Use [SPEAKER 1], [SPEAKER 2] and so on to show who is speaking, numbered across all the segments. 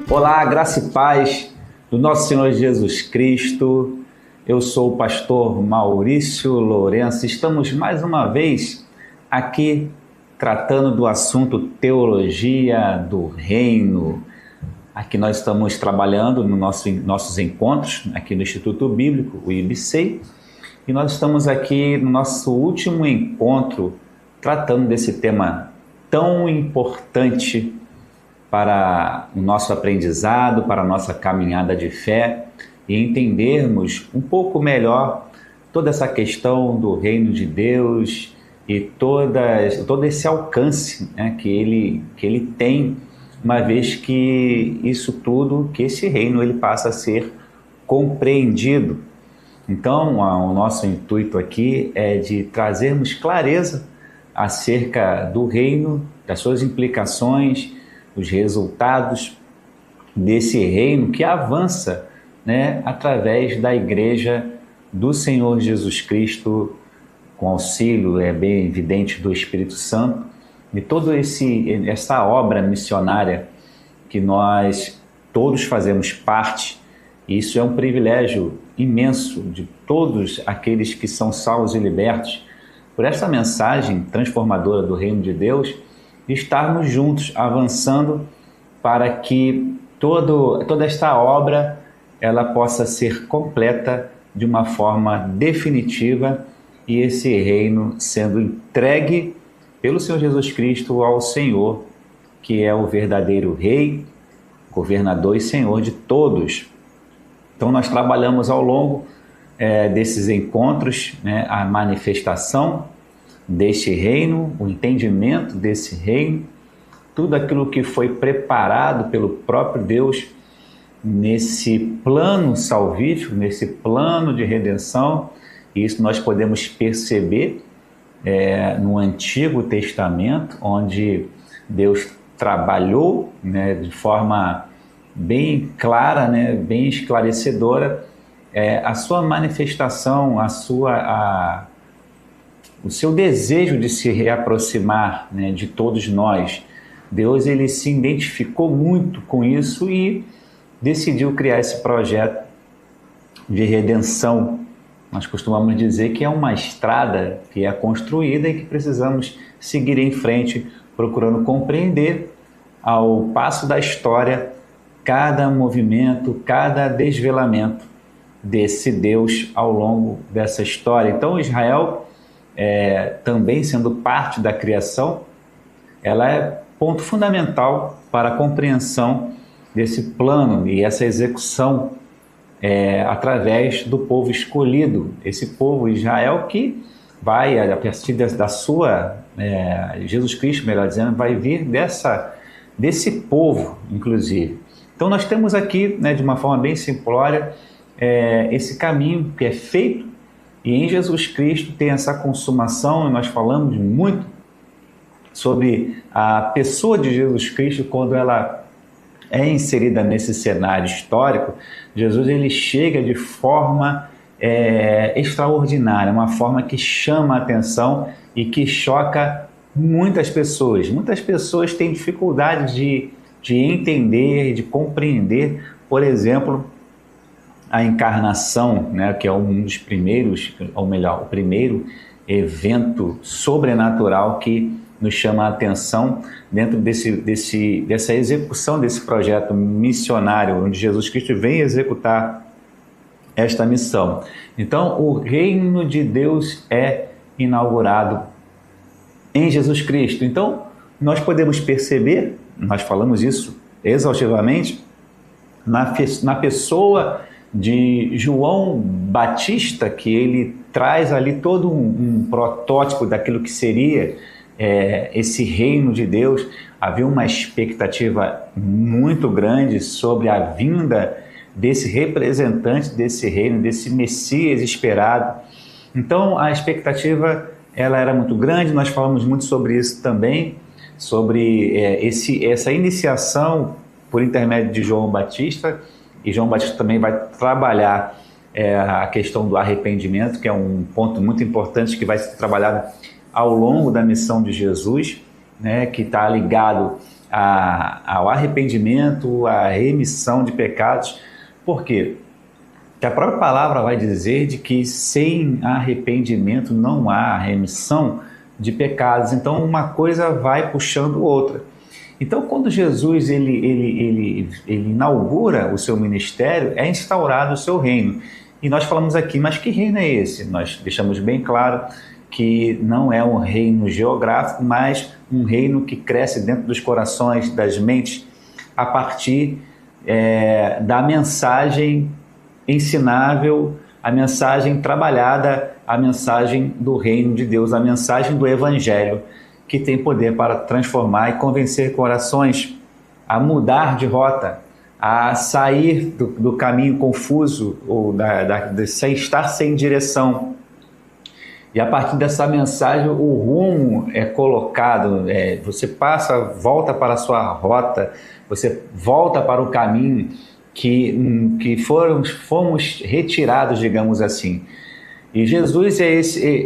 [SPEAKER 1] Olá, graça e paz do nosso Senhor Jesus Cristo. Eu sou o pastor Maurício Lourenço. Estamos mais uma vez aqui tratando do assunto teologia do reino. Aqui nós estamos trabalhando nos nossos encontros aqui no Instituto Bíblico, o IBC, e nós estamos aqui no nosso último encontro tratando desse tema tão importante para o nosso aprendizado, para a nossa caminhada de fé e entendermos um pouco melhor toda essa questão do reino de Deus e todo esse alcance, né, que ele tem, uma vez que isso tudo, que esse reino ele passa a ser compreendido. Então, o nosso intuito aqui é de trazermos clareza acerca do reino, das suas implicações, os resultados desse reino que avança, né, através da Igreja do Senhor Jesus Cristo, com auxílio, bem evidente, do Espírito Santo, e toda essa obra missionária que nós todos fazemos parte. Isso é um privilégio imenso de todos aqueles que são salvos e libertos por essa mensagem transformadora do reino de Deus, de estarmos juntos, avançando para que toda esta obra ela possa ser completa de uma forma definitiva e esse reino sendo entregue pelo Senhor Jesus Cristo ao Senhor, que é o verdadeiro Rei, governador e Senhor de todos. Então nós trabalhamos ao longo desses encontros, né, a manifestação deste reino, o entendimento desse reino, tudo aquilo que foi preparado pelo próprio Deus nesse plano salvífico, nesse plano de redenção. E isso nós podemos perceber no Antigo Testamento, onde Deus trabalhou, né, de forma bem clara, né, bem esclarecedora, a sua manifestação, o seu desejo de se reaproximar, né, de todos nós. Deus ele se identificou muito com isso e decidiu criar esse projeto de redenção. Nós costumamos dizer que é uma estrada que é construída e que precisamos seguir em frente, procurando compreender ao passo da história cada movimento, cada desvelamento desse Deus ao longo dessa história. Então Israel, também sendo parte da criação, ela é ponto fundamental para a compreensão desse plano e essa execução através do povo escolhido, esse povo Israel que vai, a partir da sua, Jesus Cristo, melhor dizendo, vai vir desse povo, inclusive. Então nós temos aqui, né, de uma forma bem simplória, esse caminho que é feito, e em Jesus Cristo tem essa consumação, e nós falamos muito sobre a pessoa de Jesus Cristo quando ela é inserida nesse cenário histórico. Jesus ele chega de forma extraordinária, uma forma que chama a atenção e que choca muitas pessoas. Muitas pessoas têm dificuldade de entender, de compreender, por exemplo, a encarnação, né, que é um dos primeiros, ou melhor, o primeiro evento sobrenatural que nos chama a atenção dentro dessa execução desse projeto missionário, onde Jesus Cristo vem executar esta missão. Então, o reino de Deus é inaugurado em Jesus Cristo. Então, nós podemos perceber, nós falamos isso exaustivamente, na pessoa de João Batista, que ele traz ali todo um protótipo daquilo que seria esse reino de Deus. Havia uma expectativa muito grande sobre a vinda desse representante desse reino, desse Messias esperado. Então a expectativa ela era muito grande, nós falamos muito sobre isso também, sobre essa iniciação por intermédio de João Batista. E João Batista também vai trabalhar a questão do arrependimento, que é um ponto muito importante que vai ser trabalhado ao longo da missão de Jesus. né, que está ligado ao arrependimento, à remissão de pecados. Por quê? Porque a própria palavra vai dizer de que sem arrependimento não há remissão de pecados. Então, uma coisa vai puxando outra. Então, quando Jesus ele inaugura o seu ministério, é instaurado o seu reino. E nós falamos aqui, mas que reino é esse? Nós deixamos bem claro que não é um reino geográfico, mas um reino que cresce dentro dos corações, das mentes, a partir da mensagem ensinável, a mensagem trabalhada, a mensagem do reino de Deus, a mensagem do Evangelho, que tem poder para transformar e convencer corações a mudar de rota, a sair do caminho confuso, ou de estar sem direção. E a partir dessa mensagem, o rumo é colocado, você volta para a sua rota, você volta para o caminho que fomos retirados, digamos assim. E Jesus é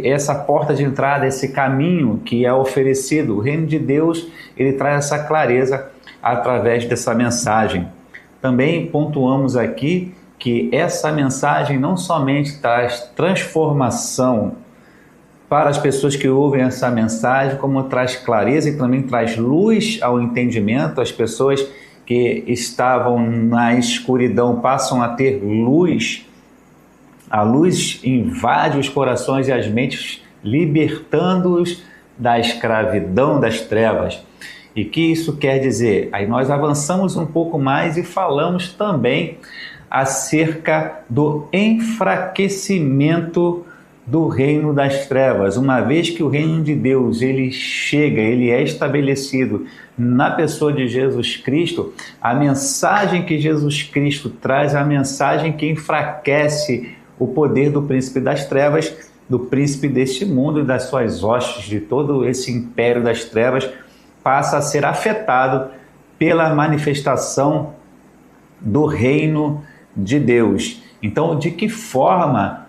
[SPEAKER 1] essa porta de entrada, esse caminho que é oferecido. O reino de Deus, ele traz essa clareza através dessa mensagem. Também pontuamos aqui que essa mensagem não somente traz transformação para as pessoas que ouvem essa mensagem, como traz clareza e também traz luz ao entendimento. As pessoas que estavam na escuridão passam a ter luz. A luz invade os corações e as mentes, libertando-os da escravidão das trevas. E que isso quer dizer? Aí nós avançamos um pouco mais e falamos também acerca do enfraquecimento do reino das trevas. Uma vez que o reino de Deus ele chega, ele é estabelecido na pessoa de Jesus Cristo, a mensagem que Jesus Cristo traz é a mensagem que enfraquece o poder do príncipe das trevas, do príncipe deste mundo e das suas hostes, de todo esse império das trevas, passa a ser afetado pela manifestação do reino de Deus. Então, de que forma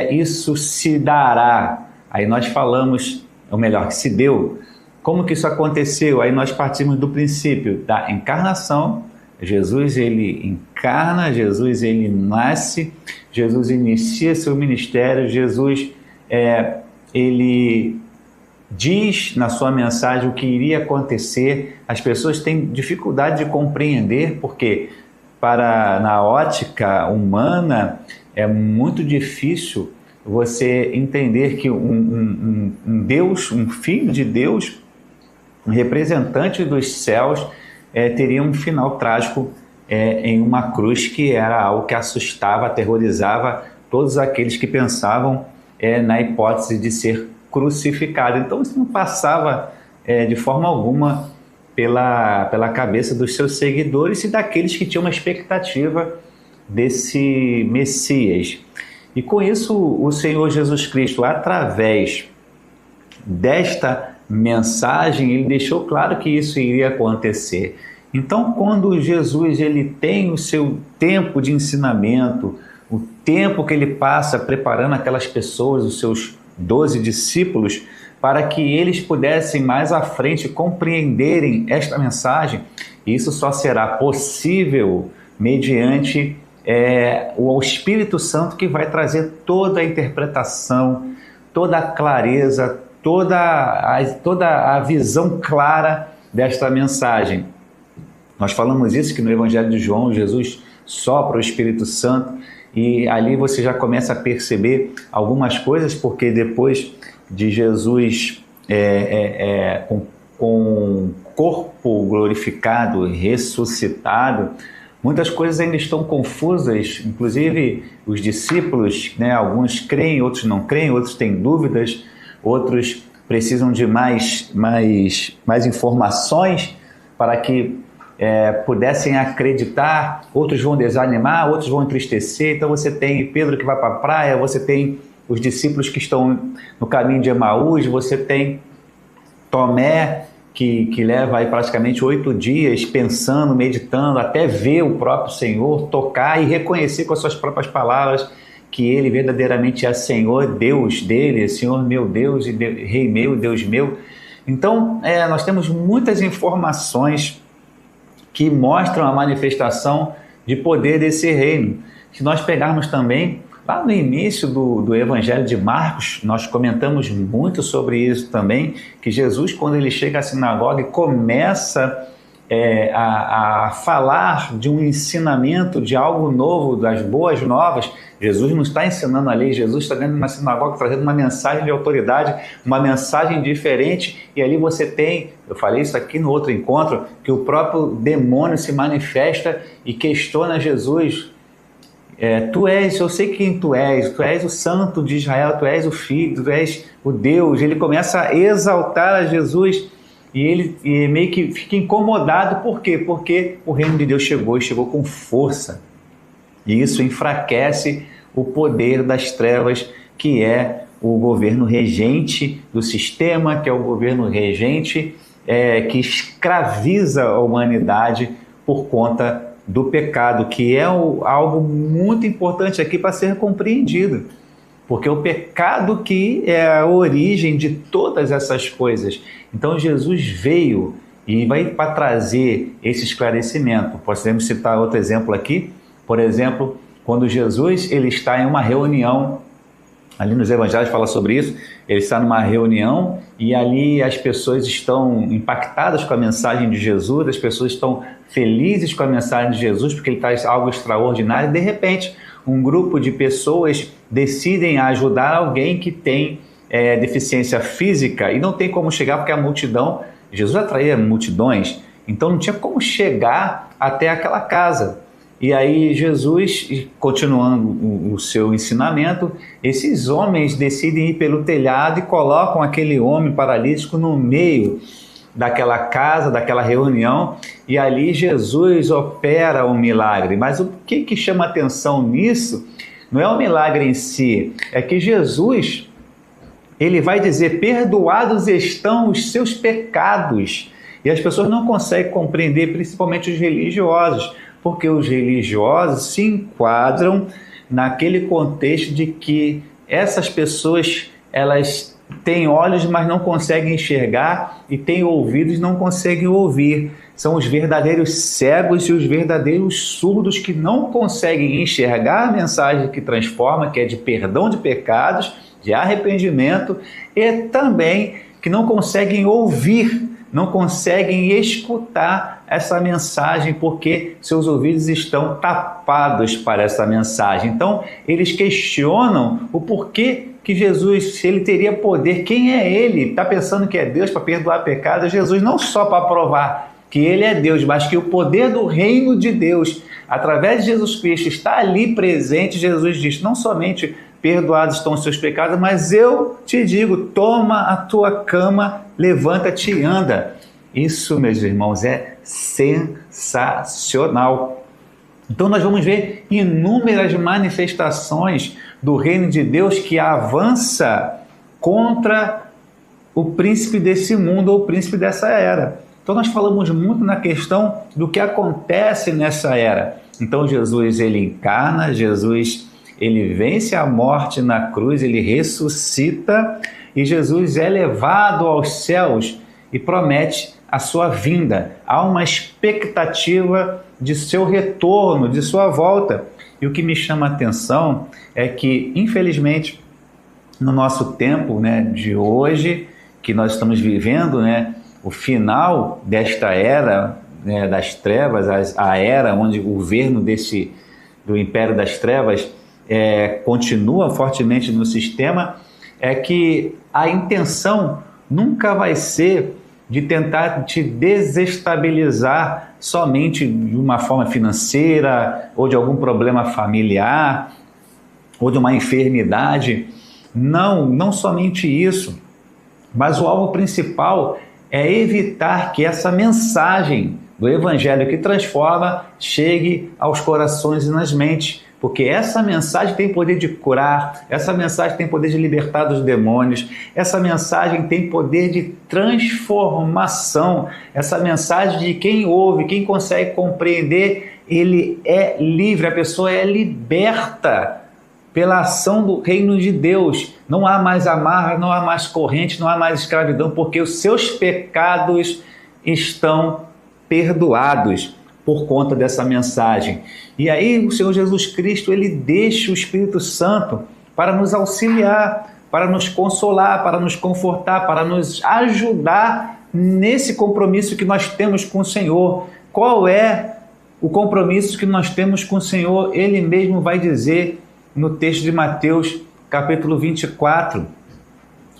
[SPEAKER 1] isso se dará? Aí nós falamos, ou melhor, que se deu. Como que isso aconteceu? Aí nós partimos do princípio da encarnação. Jesus, ele encarna, Jesus, ele nasce, Jesus inicia seu ministério, Jesus, ele diz na sua mensagem o que iria acontecer. As pessoas têm dificuldade de compreender, porque na ótica humana é muito difícil você entender que um Deus, um filho de Deus, um representante dos céus, teria um final trágico em uma cruz, que era algo que assustava, aterrorizava todos aqueles que pensavam na hipótese de ser crucificado. Então isso não passava de forma alguma pela cabeça dos seus seguidores e daqueles que tinham uma expectativa desse Messias. E com isso o Senhor Jesus Cristo, através desta mensagem, ele deixou claro que isso iria acontecer. Então, quando Jesus ele tem o seu tempo de ensinamento, o tempo que ele passa preparando aquelas pessoas, os seus 12 discípulos, para que eles pudessem mais à frente compreenderem esta mensagem, isso só será possível mediante o Espírito Santo, que vai trazer toda a interpretação, toda a clareza, toda a visão clara desta mensagem. Nós falamos isso, que no Evangelho de João, Jesus sopra o Espírito Santo, e ali você já começa a perceber algumas coisas, porque depois de Jesus com o corpo glorificado, ressuscitado, muitas coisas ainda estão confusas, inclusive os discípulos, alguns creem, outros não creem, outros têm dúvidas, outros precisam de mais informações para que pudessem acreditar, outros vão desanimar, outros vão entristecer. Então você tem Pedro que vai para a praia, você tem os discípulos que estão no caminho de Emaús, você tem Tomé, que leva aí praticamente 8 dias pensando, meditando, até ver o próprio Senhor, tocar e reconhecer com as suas próprias palavras que ele verdadeiramente é Senhor, Deus dele, Senhor meu Deus, e Rei meu, Deus meu. Então, nós temos muitas informações que mostram a manifestação de poder desse reino. Se nós pegarmos também, lá no início do Evangelho de Marcos, nós comentamos muito sobre isso também, que Jesus, quando ele chega à sinagoga e começa a falar de um ensinamento, de algo novo, das boas novas, Jesus não está ensinando a lei, Jesus está dentro de uma sinagoga trazendo uma mensagem de autoridade, uma mensagem diferente, e ali você tem, eu falei isso aqui no outro encontro, que o próprio demônio se manifesta e questiona Jesus. Eu sei quem tu és o santo de Israel, tu és o filho, tu és o Deus. Ele começa a exaltar a Jesus e ele meio que fica incomodado. Por quê? Porque o reino de Deus chegou e chegou com força. E isso enfraquece o poder das trevas, que é o governo regente do sistema, que é o governo regente que escraviza a humanidade por conta do pecado, que é algo muito importante aqui para ser compreendido, porque o pecado que é a origem de todas essas coisas. Então Jesus veio e vai para trazer esse esclarecimento. Podemos citar outro exemplo aqui, por exemplo, quando Jesus ele está em uma reunião, ali nos evangelhos fala sobre isso, ele está numa reunião e ali as pessoas estão impactadas com a mensagem de Jesus, as pessoas estão felizes com a mensagem de Jesus, porque ele traz algo extraordinário, e de repente um grupo de pessoas decidem ajudar alguém que tem deficiência física e não tem como chegar porque a multidão, Jesus atraía multidões, então não tinha como chegar até aquela casa. E aí Jesus, continuando o seu ensinamento, esses homens decidem ir pelo telhado e colocam aquele homem paralítico no meio daquela casa, daquela reunião, e ali Jesus opera um milagre. Mas o que chama atenção nisso não é o milagre em si, é que Jesus, ele vai dizer, perdoados estão os seus pecados. E as pessoas não conseguem compreender, principalmente os religiosos, porque os religiosos se enquadram naquele contexto de que essas pessoas, elas têm olhos, mas não conseguem enxergar, e têm ouvidos e não conseguem ouvir. São os verdadeiros cegos e os verdadeiros surdos que não conseguem enxergar a mensagem que transforma, que é de perdão de pecados, de arrependimento, e também que não conseguem ouvir, não conseguem escutar essa mensagem porque seus ouvidos estão tapados para essa mensagem. Então, eles questionam o porquê que Jesus, se ele teria poder, quem é ele? Está pensando que é Deus para perdoar pecados? Jesus não só para provar que ele é Deus, mas que o poder do reino de Deus, através de Jesus Cristo, está ali presente. Jesus diz, não somente perdoados estão os seus pecados, mas eu te digo, toma a tua cama, levanta-te e anda. Isso, meus irmãos, é sensacional. Então nós vamos ver inúmeras manifestações do reino de Deus que avança contra o príncipe desse mundo ou o príncipe dessa era. Então nós falamos muito na questão do que acontece nessa era. Então Jesus, ele encarna, Jesus, ele vence a morte na cruz, ele ressuscita e Jesus é levado aos céus e promete a sua vinda. Há uma expectativa de seu retorno, de sua volta. E o que me chama a atenção é que, infelizmente, no nosso tempo, de hoje, que nós estamos vivendo, o final desta era, das trevas, a era onde o governo do Império das Trevas continua fortemente no sistema, é que a intenção nunca vai ser de tentar te desestabilizar somente de uma forma financeira ou de algum problema familiar ou de uma enfermidade. Não somente isso, mas o alvo principal é evitar que essa mensagem do Evangelho que transforma chegue aos corações e nas mentes, porque essa mensagem tem poder de curar, essa mensagem tem poder de libertar dos demônios, essa mensagem tem poder de transformação, essa mensagem de quem ouve, quem consegue compreender, ele é livre, a pessoa é liberta pela ação do reino de Deus. Não há mais amarra, não há mais corrente, não há mais escravidão, porque os seus pecados estão perdoados por conta dessa mensagem. E aí o Senhor Jesus Cristo, ele deixa o Espírito Santo para nos auxiliar, para nos consolar, para nos confortar, para nos ajudar nesse compromisso que nós temos com o Senhor. Qual é o compromisso que nós temos com o Senhor? Ele mesmo vai dizer no texto de Mateus, capítulo 24,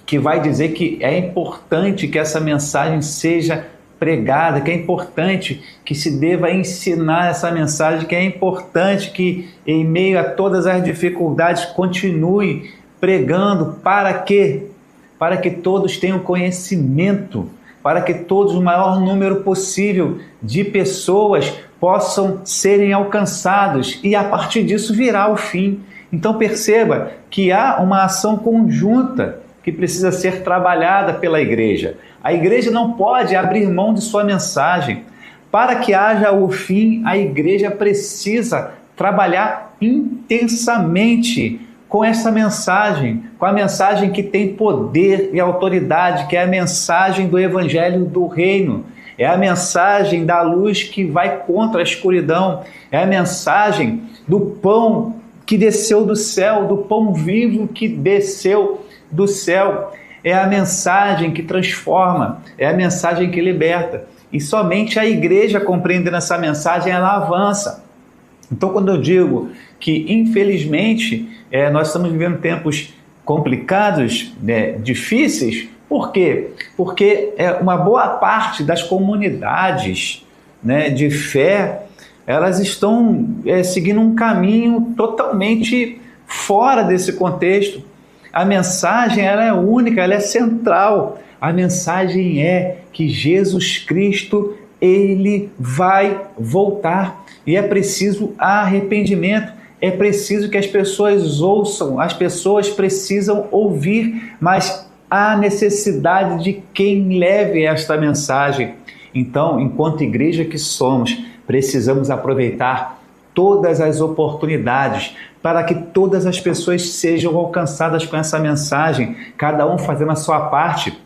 [SPEAKER 1] que vai dizer que é importante que essa mensagem seja pregada, que é importante que se deva ensinar essa mensagem, que é importante que em meio a todas as dificuldades continue pregando. Para quê? Para que todos tenham conhecimento, para que todos, o maior número possível de pessoas possam serem alcançados, e a partir disso virá o fim. Então perceba que há uma ação conjunta que precisa ser trabalhada pela igreja. A igreja não pode abrir mão de sua mensagem. Para que haja o fim, a igreja precisa trabalhar intensamente com essa mensagem, com a mensagem que tem poder e autoridade, que é a mensagem do Evangelho do Reino. É a mensagem da luz que vai contra a escuridão. É a mensagem do pão que desceu do céu, do pão vivo que desceu do céu. É a mensagem que transforma, é a mensagem que liberta. E somente a igreja, compreendendo essa mensagem, ela avança. Então, quando eu digo que, infelizmente, nós estamos vivendo tempos complicados, difíceis, por quê? Porque uma boa parte das comunidades, de fé, elas estão seguindo um caminho totalmente fora desse contexto. A mensagem ela é única, ela é central. A mensagem é que Jesus Cristo, ele vai voltar. E é preciso arrependimento, é preciso que as pessoas ouçam, as pessoas precisam ouvir, mas há necessidade de quem leve esta mensagem. Então, enquanto igreja que somos, precisamos aproveitar todas as oportunidades para que todas as pessoas sejam alcançadas com essa mensagem, cada um fazendo a sua parte.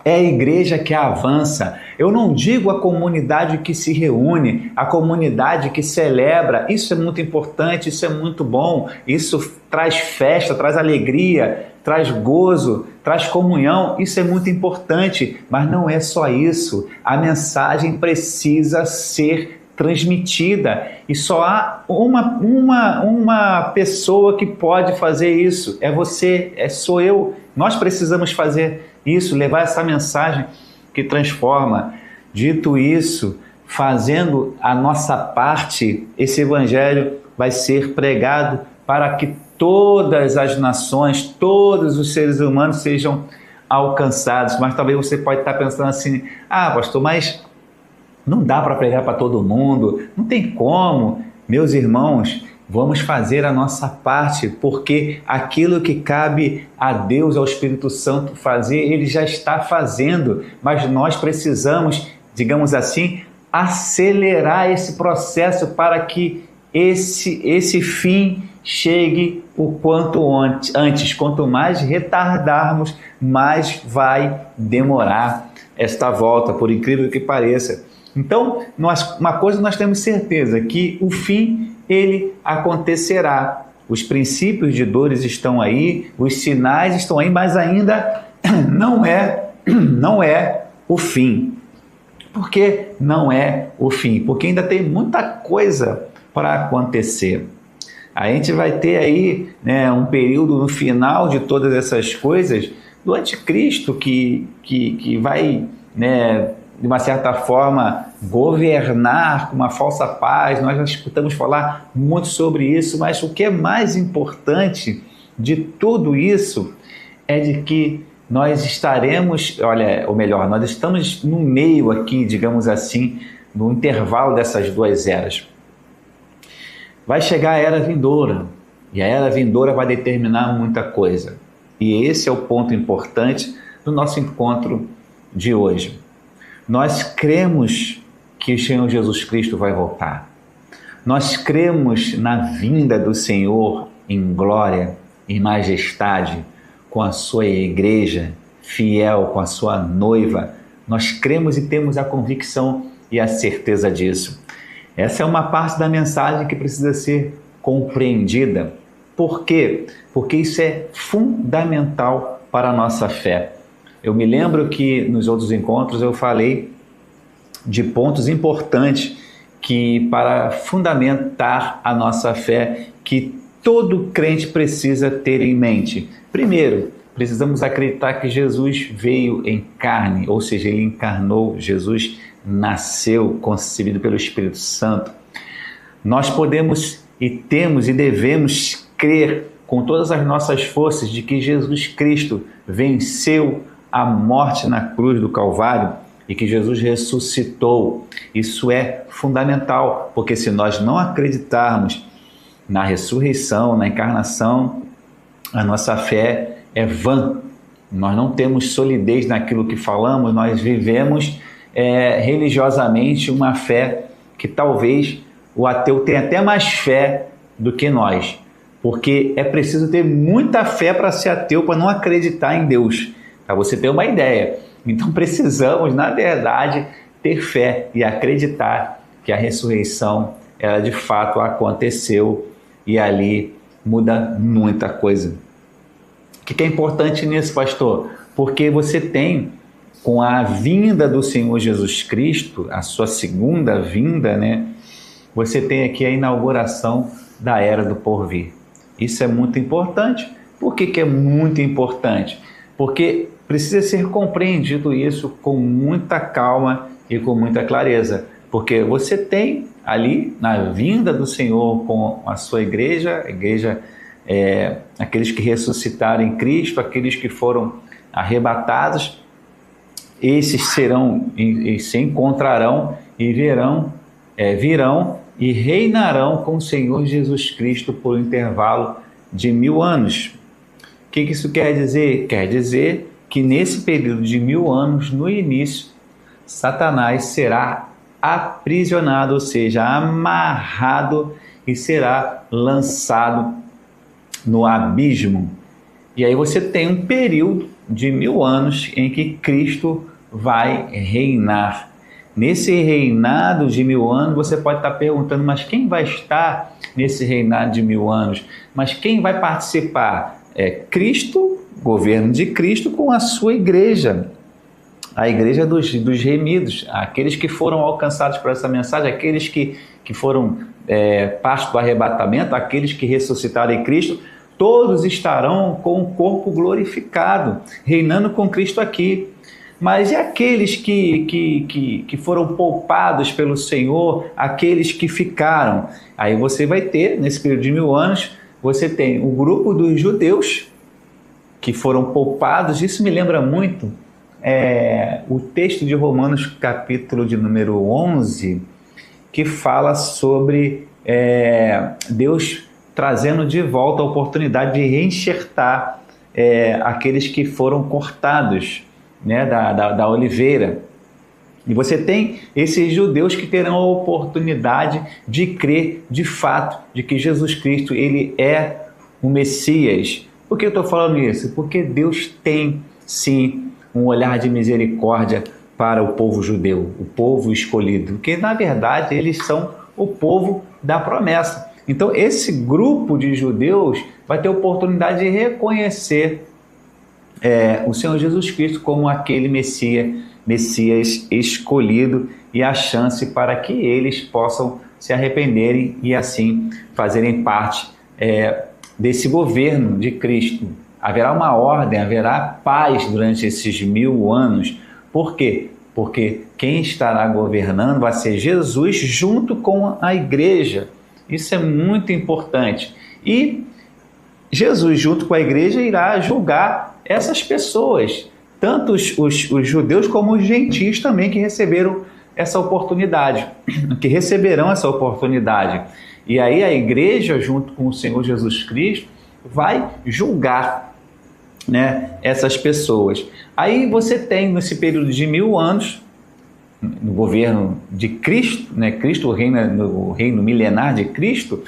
[SPEAKER 1] É a igreja que avança. Eu não digo a comunidade que se reúne, a comunidade que celebra. Isso é muito importante, isso é muito bom, isso traz festa, traz alegria, traz gozo, traz comunhão. Isso é muito importante, mas não é só isso. A mensagem precisa ser transmitida e só há uma pessoa que pode fazer isso. É você, sou eu. Nós precisamos fazer isso, levar essa mensagem que transforma. Dito isso, fazendo a nossa parte, esse evangelho vai ser pregado para que todas as nações, todos os seres humanos sejam alcançados. Mas talvez você pode estar pensando assim: ah, pastor, mas não dá para pregar para todo mundo, não tem como. Meus irmãos, vamos fazer a nossa parte, porque aquilo que cabe a Deus, ao Espírito Santo fazer, Ele já está fazendo, mas nós precisamos, digamos assim, acelerar esse processo para que esse fim chegue o quanto antes. Quanto mais retardarmos, mais vai demorar esta volta, por incrível que pareça. Então, uma coisa nós temos certeza, que o fim, ele acontecerá. Os princípios de dores estão aí, os sinais estão aí, mas ainda não é o fim. Por que não é o fim? Porque ainda tem muita coisa para acontecer. A gente vai ter aí, um período no final de todas essas coisas do anticristo que vai, de uma certa forma, governar com uma falsa paz. Nós já escutamos falar muito sobre isso, mas o que é mais importante de tudo isso é de que nós estaremos, nós estamos no meio aqui, digamos assim, no intervalo dessas duas eras. Vai chegar a era vindoura, e a era vindoura vai determinar muita coisa. E esse é o ponto importante do nosso encontro de hoje. Nós cremos que o Senhor Jesus Cristo vai voltar. Nós cremos na vinda do Senhor em glória, em majestade, com a sua igreja fiel, com a sua noiva. Nós cremos e temos a convicção e a certeza disso. Essa é uma parte da mensagem que precisa ser compreendida. Por quê? Porque isso é fundamental para a nossa fé. Eu me lembro que nos outros encontros eu falei de pontos importantes que para fundamentar a nossa fé, que todo crente precisa ter em mente. Primeiro, precisamos acreditar que Jesus veio em carne, ou seja, ele encarnou, Jesus nasceu concebido pelo Espírito Santo. Nós podemos e temos e devemos crer com todas as nossas forças de que Jesus Cristo venceu a morte na cruz do Calvário e que Jesus ressuscitou. Isso é fundamental, porque se nós não acreditarmos na ressurreição, na encarnação, a nossa fé é vã. Nós não temos solidez naquilo que falamos, nós vivemos religiosamente uma fé que talvez o ateu tenha até mais fé do que nós, porque é preciso ter muita fé para ser ateu, para não acreditar em Deus, para você ter uma ideia. Então precisamos, na verdade, ter fé e acreditar que a ressurreição ela de fato aconteceu e ali muda muita coisa. O que é importante nisso, pastor? Porque você tem, com a vinda do Senhor Jesus Cristo, a sua segunda vinda, né? Você tem aqui a inauguração da Era do Porvir. Isso é muito importante. Por que é muito importante? Porque precisa ser compreendido isso com muita calma e com muita clareza. Porque você tem ali, na vinda do Senhor com a sua igreja, aqueles que ressuscitaram em Cristo, aqueles que foram arrebatados, esses serão e se encontrarão e virão e reinarão com o Senhor Jesus Cristo por um intervalo de 1000 anos. O que isso quer dizer? Quer dizer que nesse período de 1000 anos, no início, Satanás será aprisionado, ou seja, amarrado e será lançado no abismo. E aí você tem um período de 1000 anos em que Cristo vai reinar. Nesse reinado de 1000 anos, você pode estar perguntando, mas quem vai estar nesse reinado de 1000 anos? Mas quem vai participar? É Cristo, governo de Cristo com a sua igreja. A igreja dos remidos, aqueles que foram alcançados por essa mensagem, aqueles que foram parte do arrebatamento, aqueles que ressuscitaram em Cristo, todos estarão com o corpo glorificado, reinando com Cristo aqui. Mas e aqueles que foram poupados pelo Senhor, aqueles que ficaram? Aí você vai ter, nesse período de 1000 anos, você tem o grupo dos judeus que foram poupados. Isso me lembra muito o texto de Romanos, capítulo de número 11, que fala sobre Deus trazendo de volta a oportunidade de reenxertar aqueles que foram cortados, né, da oliveira. E você tem esses judeus que terão a oportunidade de crer de fato de que Jesus Cristo ele é o Messias. Por que eu estou falando isso? Porque Deus tem sim um olhar de misericórdia para o povo judeu, o povo escolhido, porque na verdade eles são o povo da promessa. Então esse grupo de judeus vai ter a oportunidade de reconhecer o Senhor Jesus Cristo como aquele Messias escolhido e a chance para que eles possam se arrependerem e assim fazerem parte desse governo de Cristo. Haverá uma ordem, haverá paz durante esses 1000 anos. Por quê? Porque quem estará governando vai ser Jesus junto com a igreja. Isso é muito importante. E Jesus junto com a igreja irá julgar essas pessoas, tanto os judeus como os gentios também que receberam essa oportunidade, que receberão essa oportunidade. E aí a igreja, junto com o Senhor Jesus Cristo, vai julgar, né, essas pessoas. Aí você tem, nesse período de 1000 anos, no governo de Cristo, né, Cristo reina no reino milenar de Cristo,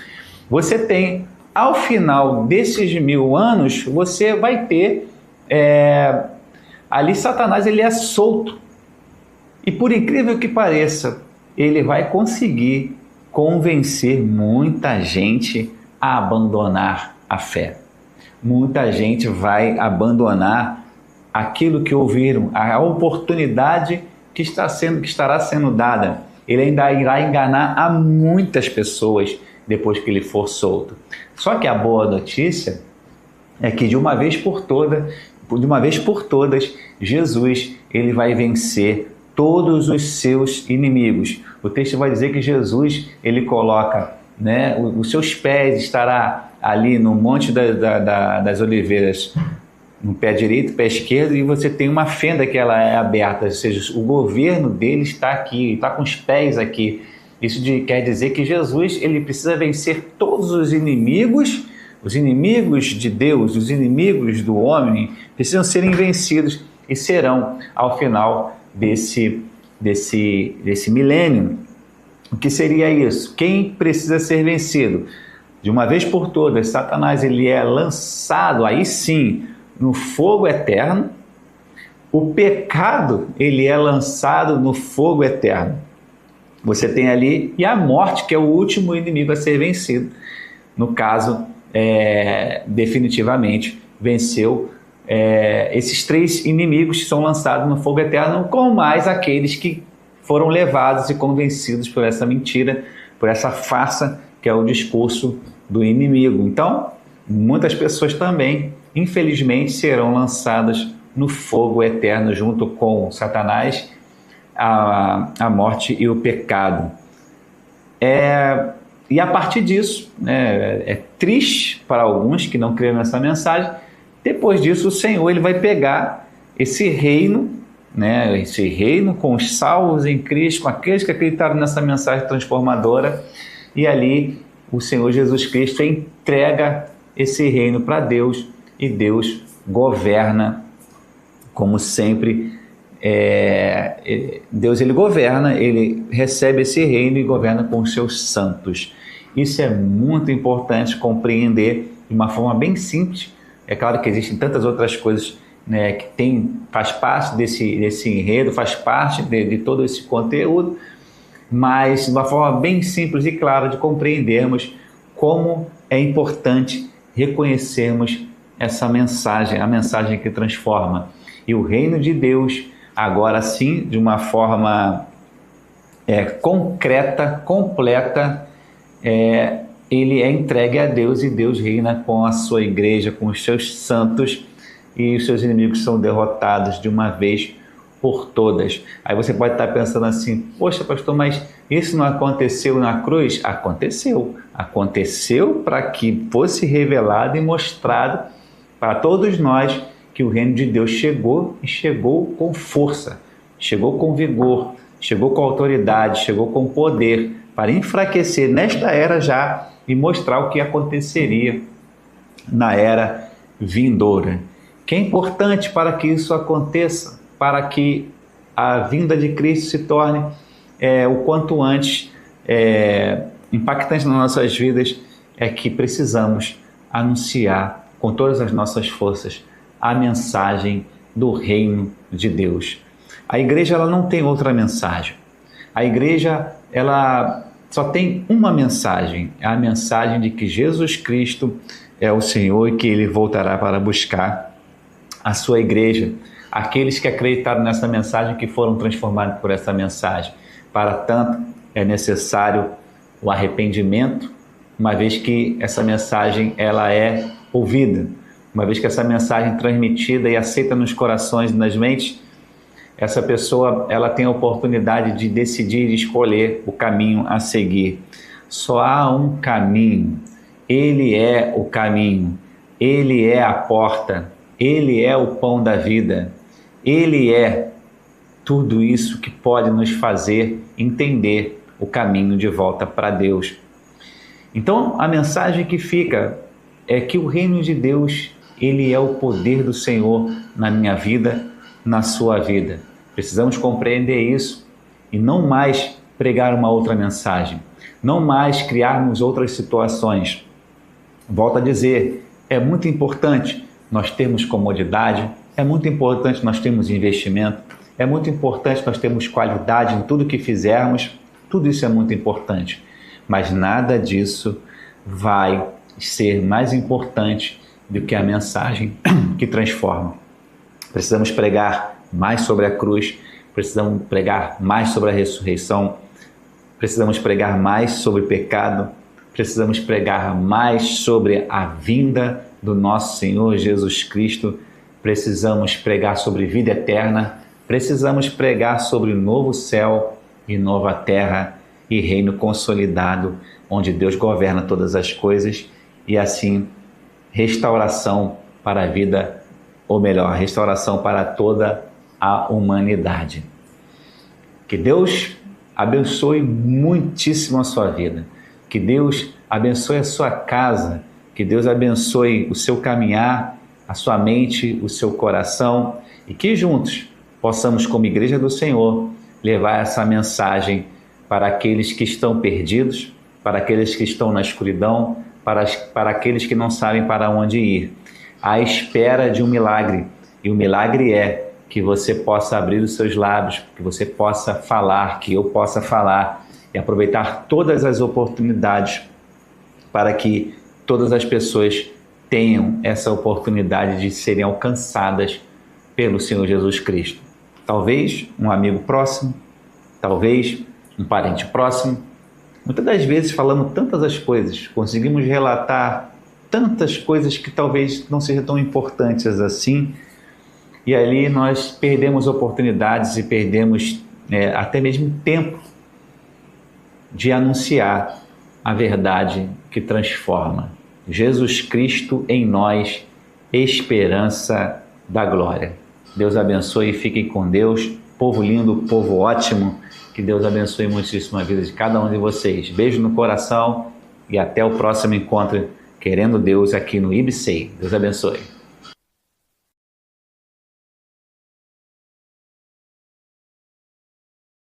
[SPEAKER 1] você tem ao final desses 1000 anos, você vai ter, ali Satanás ele é solto. E por incrível que pareça, ele vai conseguir convencer muita gente a abandonar a fé. Muita gente vai abandonar aquilo que ouviram, a oportunidade que estará sendo dada. Ele ainda irá enganar a muitas pessoas depois que ele for solto. Só que a boa notícia é que de uma vez por todas, Jesus ele vai vencer todos os seus inimigos. O texto vai dizer que Jesus ele coloca, né, os seus pés estará ali no Monte das Oliveiras, no pé direito, pé esquerdo, e você tem uma fenda que ela é aberta, ou seja, o governo dele está aqui, está com os pés aqui. Isso quer dizer que Jesus ele precisa vencer todos os inimigos de Deus, os inimigos do homem, precisam serem vencidos e serão ao final desse milênio. O que seria isso? Quem precisa ser vencido? De uma vez por todas, Satanás ele é lançado, aí sim, no fogo eterno. O pecado ele é lançado no fogo eterno. Você tem ali, e a morte, que é o último inimigo a ser vencido. No caso, definitivamente venceu esses 3 inimigos que são lançados no fogo eterno, com mais aqueles que foram levados e convencidos por essa mentira, por essa farsa que é o discurso do inimigo. Então, muitas pessoas também, infelizmente, serão lançadas no fogo eterno junto com Satanás, a morte e o pecado. E a partir disso, é triste para alguns que não creram nessa mensagem. Depois disso, o Senhor ele vai pegar esse reino, esse reino com os salvos em Cristo, com aqueles que acreditaram nessa mensagem transformadora, e ali o Senhor Jesus Cristo entrega esse reino para Deus, e Deus governa como sempre. Deus ele governa, ele recebe esse reino e governa com os seus santos. Isso é muito importante compreender de uma forma bem simples. É claro que existem tantas outras coisas, que faz parte desse enredo, faz parte de todo esse conteúdo, mas de uma forma bem simples e clara de compreendermos como é importante reconhecermos essa mensagem, a mensagem que transforma. E o reino de Deus, agora sim, de uma forma concreta, completa, ele é entregue a Deus, e Deus reina com a sua igreja, com os seus santos, e os seus inimigos são derrotados de uma vez por todas. Aí você pode estar pensando assim: poxa, pastor, mas isso não aconteceu na cruz? Aconteceu. Aconteceu para que fosse revelado e mostrado para todos nós que o reino de Deus chegou, e chegou com força, chegou com vigor, chegou com autoridade, chegou com poder, para enfraquecer nesta era já e mostrar o que aconteceria na era vindoura. Que é importante para que isso aconteça, para que a vinda de Cristo se torne o quanto antes impactante nas nossas vidas, é que precisamos anunciar com todas as nossas forças a mensagem do reino de Deus. A igreja ela não tem outra mensagem. A igreja ela só tem uma mensagem, é a mensagem de que Jesus Cristo é o Senhor e que Ele voltará para buscar a sua igreja, aqueles que acreditaram nessa mensagem, que foram transformados por essa mensagem. Para tanto, é necessário o arrependimento, uma vez que essa mensagem ela é ouvida, uma vez que essa mensagem é transmitida e aceita nos corações e nas mentes, essa pessoa ela tem a oportunidade de decidir e escolher o caminho a seguir. Só há um caminho, Ele é o caminho, Ele é a porta, Ele é o pão da vida, Ele é tudo isso que pode nos fazer entender o caminho de volta para Deus. Então, a mensagem que fica é que o reino de Deus, ele é o poder do Senhor na minha vida, na sua vida. Precisamos compreender isso e não mais pregar uma outra mensagem, não mais criarmos outras situações. Volto a dizer, é muito importante nós termos comodidade, é muito importante nós termos investimento, é muito importante nós termos qualidade em tudo que fizermos, tudo isso é muito importante, mas nada disso vai ser mais importante do que a mensagem que transforma. Precisamos pregar mais sobre a cruz, precisamos pregar mais sobre a ressurreição, precisamos pregar mais sobre o pecado, precisamos pregar mais sobre a vinda do nosso Senhor Jesus Cristo, precisamos pregar sobre vida eterna, precisamos pregar sobre novo céu e nova terra e reino consolidado, onde Deus governa todas as coisas e assim restauração para a vida, ou melhor, restauração para toda a humanidade. Que Deus abençoe muitíssimo a sua vida, que Deus abençoe a sua casa, que Deus abençoe o seu caminhar, a sua mente, o seu coração e que juntos possamos, como Igreja do Senhor, levar essa mensagem para aqueles que estão perdidos, para aqueles que estão na escuridão, para aqueles que não sabem para onde ir, à espera de um milagre. E o milagre é que você possa abrir os seus lábios, que você possa falar, que eu possa falar e aproveitar todas as oportunidades para que todas as pessoas tenham essa oportunidade de serem alcançadas pelo Senhor Jesus Cristo. Talvez um amigo próximo, talvez um parente próximo. Muitas das vezes falamos tantas as coisas, conseguimos relatar tantas coisas que talvez não sejam tão importantes assim, e ali nós perdemos oportunidades e perdemos até mesmo tempo de anunciar a verdade que transforma. Jesus Cristo em nós, esperança da glória. Deus abençoe e fiquem com Deus. Povo lindo, povo ótimo. Que Deus abençoe muitíssimo a vida de cada um de vocês. Beijo no coração e até o próximo encontro, querendo Deus, aqui no IBCEI. Deus abençoe.